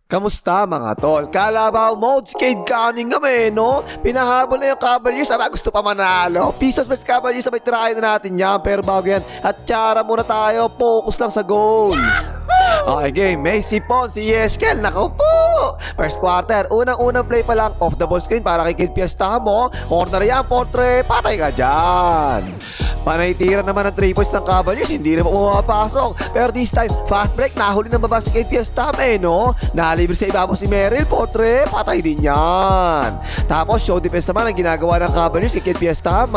Kamusta mga tol? Kalabaw mode, skate counting kami, no? Pinahabol na yung Cavaliers, aba gusto pa manalo. Pieces vs Cavaliers, sabay tirahin na natin yan. Pero bago yan, at tsara muna tayo, focus lang sa goal. Okay game, may sipon si Yeskel, naku po! First quarter, unang-unang play pa lang, off the ball screen para kay Kid Fiesta mo. Corner yan, portre, patay ka dyan. Panay tira naman ng 3 points ng Cavaliers, hindi na pumapasok. Pero this time, fast break, nahuli ng baba si Kid Fiesta, no? Nalibre sa ibabaw si Merrill, portre, patay din yan. Tapos show defense naman ang ginagawa ng Cavaliers kay Kid Fiesta,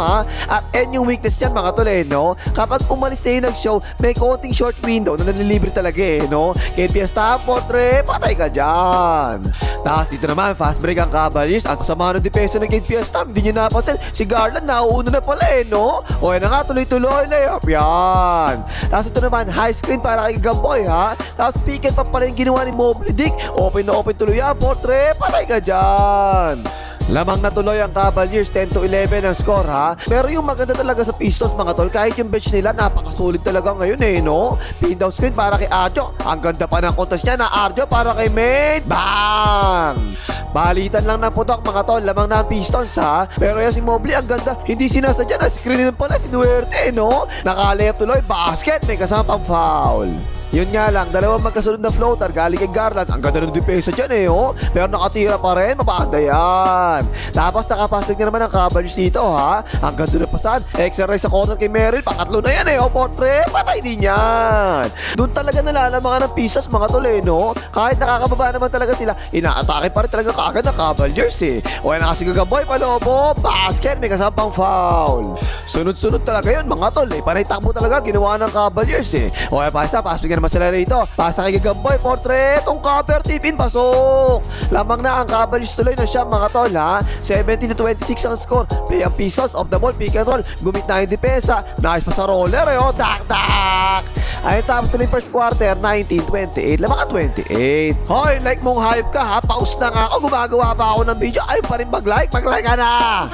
at yung weakness dyan mga tol, no? Kapag umalis na yung nag-show, may konting short window na nalilibre talaga, no? Kid Fiesta, portre, patay ka dyan. Tapos dito naman, fast break ang Cavaliers. Ang kasama ng depensa ng Kid Fiesta, hindi nyo napansin, si Garland nauuna na pala, no? O yan na nga, tuloy-tuloy, layup yan. Tapos ito naman, high screen para kay Gamboy, ha? Tapos pick and pop pala yung ginawa ni Mobley Dick. Open na open tuloy yan, portre, patay ka dyan. Lamang na tuloy ang Cavaliers, 10-11 ang score, ha? Pero yung maganda talaga sa Pistons mga tol, kahit yung bench nila napakasulit talaga ngayon, no? Pin down screen para kay Arjo. Ang ganda pa ng contest niya na Arjo para kay Maine. Bang! Balitan lang ng putok mga tol, lamang na ang Pistons, ha? Pero yan si Mobley, ang ganda, hindi sinasadya na screen pala si Duerte, no? Nakalayap tuloy, basket, may kasamang foul. Yun nga lang, dalawang magkasunod na floater galing kay Garland. Ang ganda ng depensa dyan, oh. Pero nakatira pa rin, mabanda yan. Tapos nakapasok na naman ang Cavaliers dito, ha. Ang ganda na pasan, extra ray sa corner kay Merrill. Pakatlo na yan, oh, portre, patay din yan. Doon talaga nalalamangan ng Pistons mga tol, no. Kahit nakakababa naman talaga sila, inaatake pa rin talaga kaagad ng Cavaliers, O yan kasi Gagamboy, palobo, basket, may kasamang foul. Sunod-sunod talaga yun mga tol, Panay takbo talaga ginawa ng Cavaliers, O yan pasok naman sila rito. Pasa kay Gamboy, portrait, tong cover tip in, pasok. Lamang na ang Cavaliers tuloy na siya mga tol, ha. 17-26 ang score. Play ang Pistons, off the ball, pick and roll. Gumit na yung depensa. Nice pa sa roller, tak. Ayun, tapos tuloy first quarter, 19-28. Lamang ka 28. Hoy, like mong hype ka, ha. Pause na nga ako, gumagawa pa ako ng video. Ay pa rin mag-like ka na.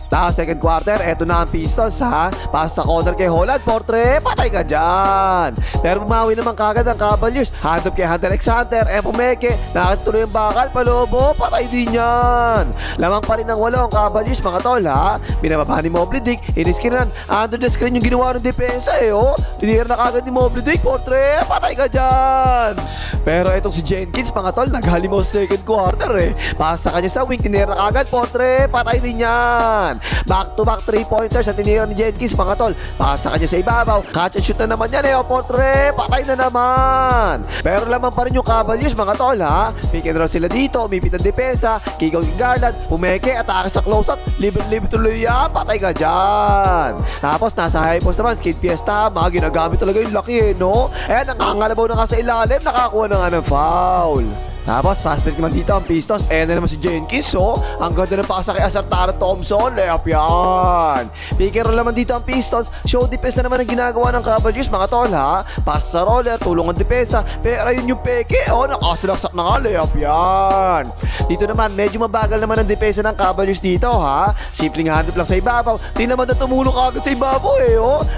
Tapos second quarter, eto na ang Pistons, ha. Pass sa corner kay Holland, portre, patay ka dyan. Pero bumawi naman kagad ang Cavaliers. Hand up kay Hunter Alexander, Pumeke, nakatuloy ang bakal, palobo, patay din yan. Lamang pa rin ang 8 ang Cavaliers mga tol, ha. Binababa ni Mobley Dick, iniskinan, under the screen yung ginawa ng depensa, oh. Tinira na kagad ni Mobley Dick, portre, patay ka dyan. Pero etong si Jenkins mga tol, naghalimaw sa second quarter, Pass sa kanya sa wing, tinira na kagad, portre, patay din yan. Back-to-back 3-pointers at tinira ni Jenkins mga tol. Pasa kanya sa ibabaw. Catch and shoot na naman yan, portre, patay na naman. Pero lamang pa rin yung Cavaliers mga tol, ha. Pick and roll sila dito, umipit ang depensa. Kigaw kay Garland, Pumeke, atake sa close-up. Libre-libre tuloy yan, patay ka dyan. Tapos nasa high post naman, Kid Fiesta, ginagamit talaga yung laki, no. Nangangalabaw na nga sa ilalim, nakakuha na nga ng foul. Tapos fast break naman dito ang Pistons. Na naman si Jenkins, ang ganda ng pasa kay Asartaro Thompson, layup yan. Pick and roll naman dito ang Pistons. Show defense na naman ang ginagawa ng Cavaliers mga tol, ha. Pass sa roller, tulong ang depensa. Pero ayun yung peke, nakasalaksak na nga, layup yan. Dito naman, medyo mabagal naman ang depensa ng Cavaliers dito, ha. Simpleng hand up lang sa ibabaw. Di naman na tumulong agad sa ibabaw,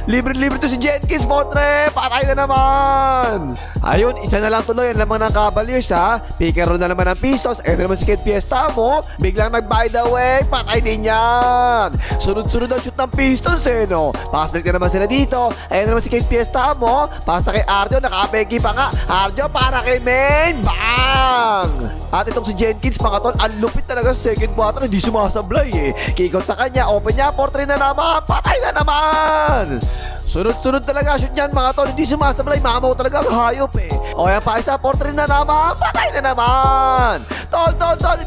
Libre-libre to si Jenkins, portre, patay na naman. Ayun, isa na lang tuloy ang lamang ng Cavaliers, ha. Pick and roll na naman ang Pistons. Ito naman si Kid Fiesta mo. Biglang nag-by the way. Patay din yan. Sunod-sunod ang shoot ng Pistons, no. Pass break na naman sila dito. Ito naman si Kid Fiesta mo. Pasa kay Arjo. Nakapeki pa nga. Arjo para kay Maine. Bang! At itong si Jenkins, mga tol, ang lupit talaga sa second quarter. Hindi sumasablay, Kick out sa kanya. Open niya. Portrait na naman. Patay na naman. Sunod-sunod talaga shoot niyan mga tol. Hindi sumasablay, mamaw talaga ang hayop, O yan pa isa, portrait na naman, patay na naman. Tol,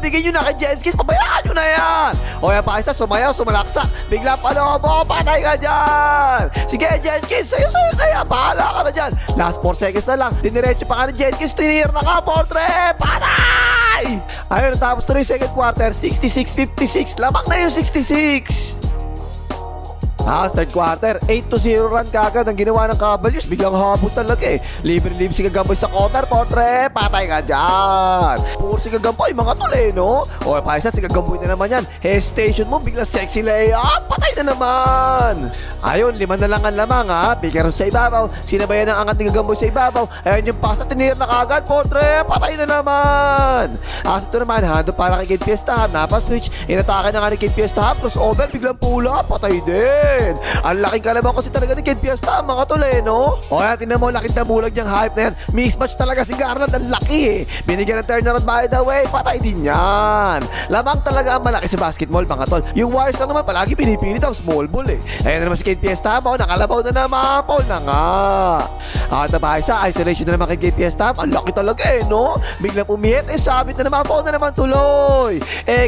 ibigay nyo na kay Jenkins, pabayaan nyo na yan. O yan pa isa, sumayaw, sumalaksak, bigla palobo, patay ka dyan. Sige Jenkins, sayo na yan, bahala ka na dyan. Last 4 seconds na lang, diniretso pa ka ni Jenkins, tinir na ka, portrait, patay. Ayun, tapos tuloy second quarter, 66-56, lamang na yung 66. Third quarter, 8-0 run kagad ang ginawa ng Cavaliers. Biglang habol talaga eh. Libre-libre si Gagamboy sa corner, Potre. Patay ka dyan. Puro si Gagamboy, mga tol eh, no? O, paisa, si Gagamboy na naman yan. Hesitation mo, biglang sexy layup. Patay na naman. Ayun, 5 na lang ang lamang ha. Picker sa ibabaw. Sinabayan ang angat ni Gagamboy sa ibabaw. Ayun yung pasa, tinir na kagad, Potre. Patay na naman. Ito naman, hando para kay Kid Fiesta. Napa-switch. Inatake na nga ni Kid Fiesta. Crossover, biglang pula. Patay din. Ang laking kalabaw kasi talaga ni Kid Fiesta, mga tol eh, no? O yan, tinan mo, laking tabulag niyang hype na yan. Mismatch talaga si Garland, ang laki eh. Binigyan ng turnaround by the way, patay din yan. Lamang talaga ang malaki sa basketball, mga tol. Yung Warriors lang naman palagi pinipilit ang small ball eh. Ayan na naman si Kid Fiesta, nakalabaw na naman, Paul na nga. At nabahay sa isolation na naman kay Kid Fiesta, ang laki talaga eh, no? Biglang pumihit, sabit na naman, Paul na naman tuloy.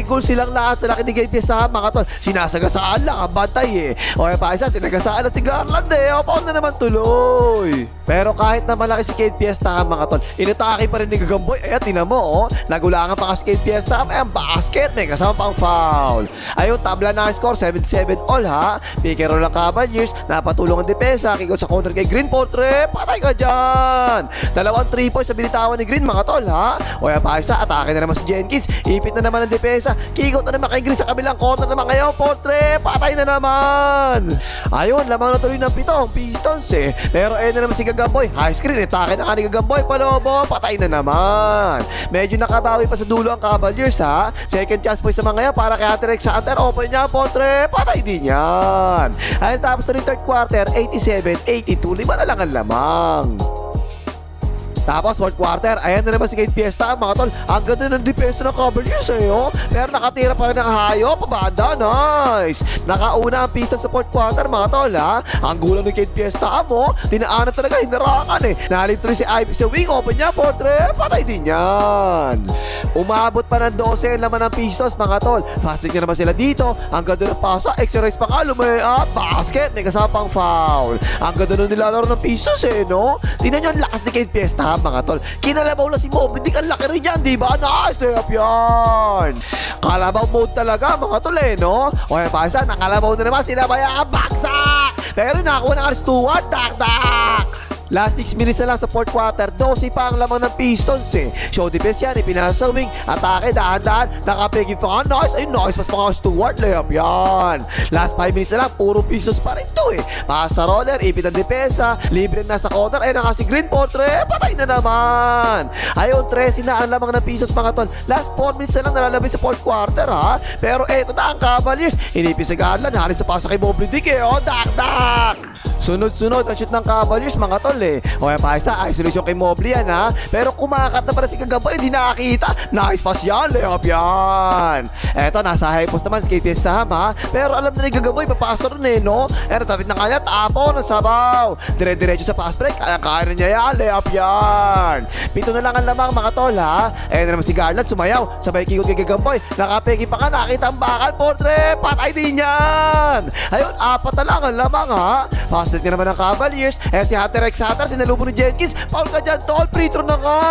Goal silang lahat sa laki ni Kid Fiesta, mga tol. Sinasagasaan lang ang bantay eh. O yung paisa, sinagasaan na si Garland eh. O, Paul na naman tuloy. Pero kahit na malaki si Kid Fiesta, mga tol, inatake pa rin ni Gagamboy. Ayan, tinan mo, oh. Nagulangan pa kasi Kid Fiesta. Ayan, basket, may kasama pang foul. Ayun, tabla na ang score, 7-7 all ha. Pickero lang Cavaliers, napatulong ang depensa. Kick out sa corner kay Green, Potre. Patay ka dyan. 2 3 points sa binitawan ni Green, mga tol ha. O yung paisa, atake na naman si Jenkins. Ipit na naman ang depensa. Kick out na naman kay Green sa kabilang corner naman ngayon, Potre. Patay na naman. Ayun, lamang na tuloy ng 7 ang Pistons eh. Pero ayun na naman si Gagamboy. High screen, itake na ka ni Gagamboy. Palobo, patay na naman. Medyo nakabawi pa sa dulo ang Cavaliers ha. Second chance po sa mga yan para kay Aterek sa Hunter. Open niya, Potre. Patay din yan. Ayun, tapos na rin third quarter, 87-82. 5 na lang ang lamang. Tapos fourth quarter, ayan na naman si Kid Fiesta, mga tol. Ang ganda ng depensa ng Cavaliers eh, oh. Pero nakatira pa rin ng hayo, pabanda, nice. Nakauna ang Pistons sa fourth quarter, mga tol, ha. Ang gulang ni Kid Fiesta mo, tinaanan talaga, hinarangan eh. Nalit tuloy si Ivy sa wing, open niya, Potre, patay din yan. Umabot pa ng 12 ang laman ng Pistons, mga tol. Fast break na naman sila dito. Ang ganda ng pasa, extra race pa nga, lumaya, basket, may kasama pang foul. Ang ganda ng nilalaro ng Pistons eh, no. Tingnan nyo ang lakas ni Kid Fiesta, mga tol. Kinalabaw na si Mobley Dick, ang laki rin yan, di ba? Nice, layup yan. Kalabaw mode talaga, mga tol eh, no? O yan, paisa, nakalabaw na naman, sinabaya ang baksak. Pero nakakuha ng Stewart, dak-dak. Last 6 minutes na lang sa fourth quarter, 12 pa ang lamang ng Pistons eh. Show defense yan, ipinasa sa wing, atake, dahan-dahan, nakapigil pa nga, nice, ay nice, mas mga Stewart, layup yan. Last 5 minutes na lang, puro Pistons pa rin to eh. Pasa roller, ipit ang depensa, libre na sa corner, ay naka si Green, Potre, patay na naman. Ayun, 13 na ang lamang ng Pistons, mga tol. Last 4 minutes na lang nalalabay sa fourth quarter ha. Pero eto na ang Cavaliers, inipis sa Garland, halos sa pasa kay Mobley Dick eh, oh, dak-dak. Sunod-sunod ang shoot ng Cavaliers, mga tol eh. O yan pa isa, isolation kay Mobley yan ha. Pero kumakat na para si Gagamboy, hindi nakakita. Nice pass yan, layup yan. Eto, nasa high post naman si KPS Sam ha. Pero alam na ni Gagamboy, papasok rin eh, no? Eto, tapit na kanya, tapo, nasabaw. Dire-diretso sa pass break, kaya rin niya yan, layup yan. 7 na lang ang lamang, mga tol ha. Eto naman si Garland, sumayaw. Sabay kikot kay Gagamboy. Nakapegi pa ka, nakita ang bakal, Potre. Patay din yan. Ayun, 4 na lang ang lamang ha. Pass break na naman ng Cavaliers. Si Hunter X Hunter, sinalubong ni Jenkins. Foul ka dyan, tol. Free throw na nga.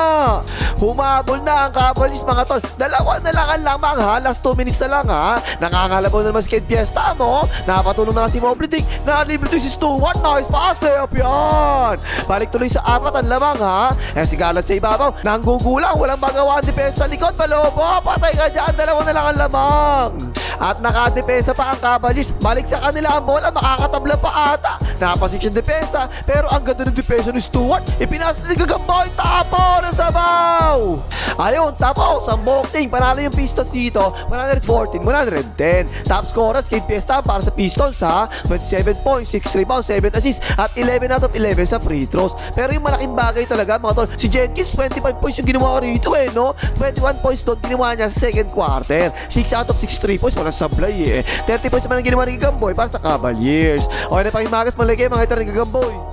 Humabol na ang Cavaliers, mga tol. 2 na lang ang lamang ha. Last 2 minutes na lang ha. Nakangalabaw na naman si Kid Fiesta mo. Napatulong na si Mobley Dick. Nakalibre si Stewart. Nice pass, layup yan. Balik tuloy sa 4 ang lamang ha. Si Garland sa ibabaw. Nanggugulang. Walang magawa ang depensa sa likod. Palobo. Patay ka dyan. 2 na lang ang lamang. At nakadepensa pa ang Cavaliers. Balik sa kanila ang bola. Makakatabla pa ata. Napasik siya depensa. Pero ang ganda ng depensa ni Stewart. Ipinasa si Gagamboy. Tapo ng sabaw. Ayun, tapos ang boxing. Panalo yung Pistons dito. 114-110. Top scorers Kid Fiesta para sa Pistons ha. 27 points, 6 rebounds, 7 assists at 11 out of 11 sa free throws. Pero yung malaking bagay talaga, mga tol, si Jenkins 25 points yung ginawa rito eh, no? 21 points doon ginawa niya sa second quarter. 6 out of 6 3 points, walang sablay eh. 30 points naman ang ginawa ni Gagamboy para sa Cavaliers. Okay na pang himagas, malagay mga hitar ni Gagamboy.